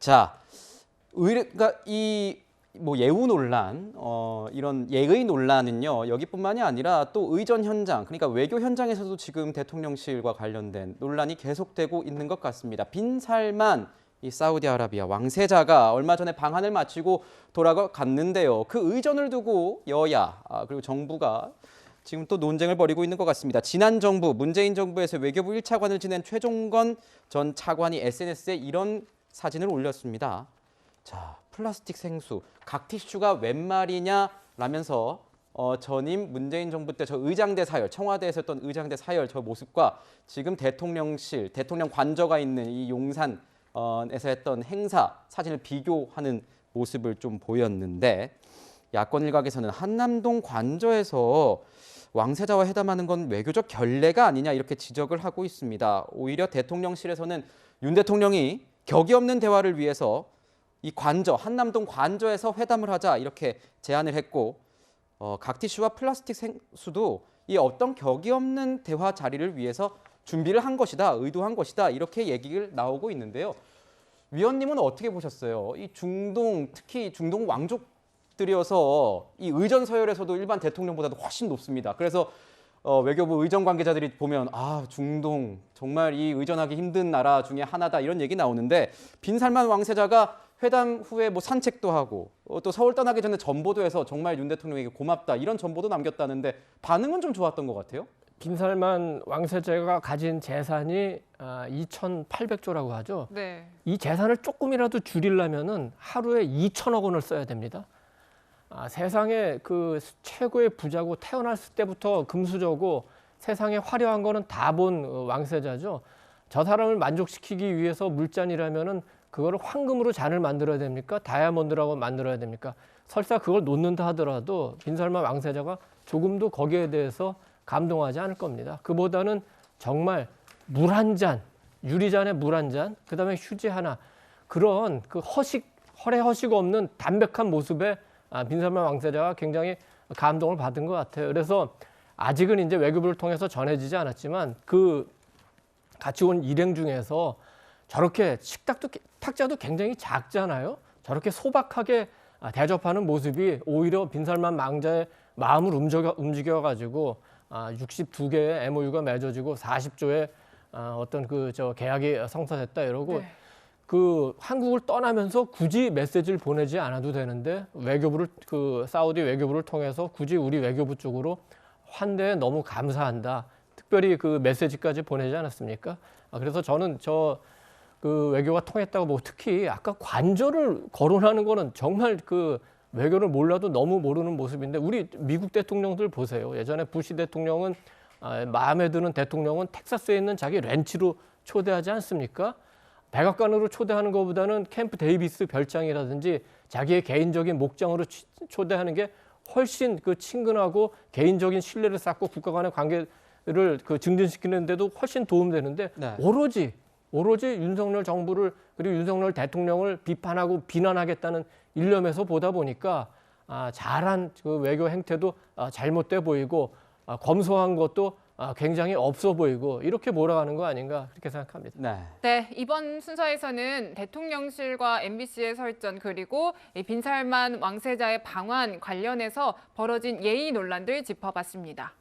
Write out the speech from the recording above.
자, 그러니까 이 뭐 예우 논란, 이런 예의 논란은요 여기뿐만이 아니라 또 의전 현장, 그러니까 외교 현장에서도 지금 대통령실과 관련된 논란이 계속되고 있는 것 같습니다. 빈살만 이 사우디아라비아 왕세자가 얼마 전에 방한을 마치고 돌아갔는데요. 그 의전을 두고 여야 그리고 정부가 지금 또 논쟁을 벌이고 있는 것 같습니다. 지난 정부, 문재인 정부에서 외교부 1차관을 지낸 최종건 전 차관이 SNS에 이런 사진을 올렸습니다. 자, 플라스틱 생수, 각 티슈가 웬 말이냐 라면서 전임 문재인 정부 때 저 의장대 사열, 청와대에서 했던 의장대 사열 저 모습과 지금 대통령실, 대통령 관저가 있는 이 용산에서 했던 행사 사진을 비교하는 모습을 좀 보였는데, 야권 일각에서는 한남동 관저에서 왕세자와 회담하는 건 외교적 결례가 아니냐 이렇게 지적을 하고 있습니다. 오히려 대통령실에서는 윤 대통령이 격이 없는 대화를 위해서 이 관저, 한남동 관저에서 회담을 하자 이렇게 제안을 했고, 각 티슈와 플라스틱 생수도 이 어떤 격이 없는 대화 자리를 위해서 준비를 한 것이다, 의도한 것이다 이렇게 얘기를 나오고 있는데요. 위원님은 어떻게 보셨어요? 이 중동, 특히 중동 왕족들이어서 이 의전 서열에서도 일반 대통령보다도 훨씬 높습니다. 그래서 외교부 의전 관계자들이 보면 중동 정말 이 의전하기 힘든 나라 중에 하나다 이런 얘기 나오는데, 빈살만 왕세자가 회담 후에 뭐 산책도 하고 또 서울 떠나기 전에 전보도 해서 정말 윤 대통령에게 고맙다 이런 전보도 남겼다는데 반응은 좀 좋았던 것 같아요. 빈살만 왕세자가 가진 재산이 2,800조라고 하죠. 네. 이 재산을 조금이라도 줄이려면은 하루에 2천억 원을 써야 됩니다. 세상에 그 최고의 부자고 태어났을 때부터 금수저고 세상에 화려한 거는 다 본 왕세자죠. 저 사람을 만족시키기 위해서 물잔이라면은 그거를 황금으로 잔을 만들어야 됩니까? 다이아몬드라고 만들어야 됩니까? 설사 그걸 놓는다 하더라도 빈살만 왕세자가 조금도 거기에 대해서 감동하지 않을 겁니다. 그보다는 정말 물 한 잔, 유리잔에 물 한 잔, 그다음에 휴지 하나, 그런 그 허례 허식 없는 담백한 모습에 빈살만 왕세자가 굉장히 감동을 받은 것 같아요. 그래서 아직은 이제 외교부를 통해서 전해지지 않았지만 그 같이 온 일행 중에서 저렇게 탁자도 굉장히 작잖아요. 저렇게 소박하게 대접하는 모습이 오히려 빈살만 왕자의 마음을 움직여가지고 62개의 MOU가 맺어지고 40조의 어떤 계약이 성사됐다 이러고, 네. 그 한국을 떠나면서 굳이 메시지를 보내지 않아도 되는데 외교부를 사우디 외교부를 통해서 굳이 우리 외교부 쪽으로 환대에 너무 감사한다, 특별히 그 메시지까지 보내지 않았습니까? 그래서 저는 그 외교가 통했다고 보고, 특히 아까 관저를 거론하는 거는 정말 그 외교를 몰라도 너무 모르는 모습인데, 우리 미국 대통령들 보세요. 예전에 부시 대통령은 마음에 드는 대통령은 텍사스에 있는 자기 렌치로 초대하지 않습니까? 백악관으로 초대하는 것보다는 캠프 데이비스 별장이라든지 자기의 개인적인 목장으로 초대하는 게 훨씬 그 친근하고 개인적인 신뢰를 쌓고 국가 간의 관계를 증진시키는 데도 훨씬 도움되는데, 네. 오로지 윤석열 정부를 그리고 윤석열 대통령을 비판하고 비난하겠다는 일념에서 보다 보니까 잘한 그 외교 행태도 잘못돼 보이고 검소한 것도 굉장히 없어 보이고 이렇게 몰아가는 거 아닌가 그렇게 생각합니다. 네. 네, 이번 순서에서는 대통령실과 MBC의 설전 그리고 이 빈살만 왕세자의 방한 관련해서 벌어진 예의 논란들 짚어봤습니다.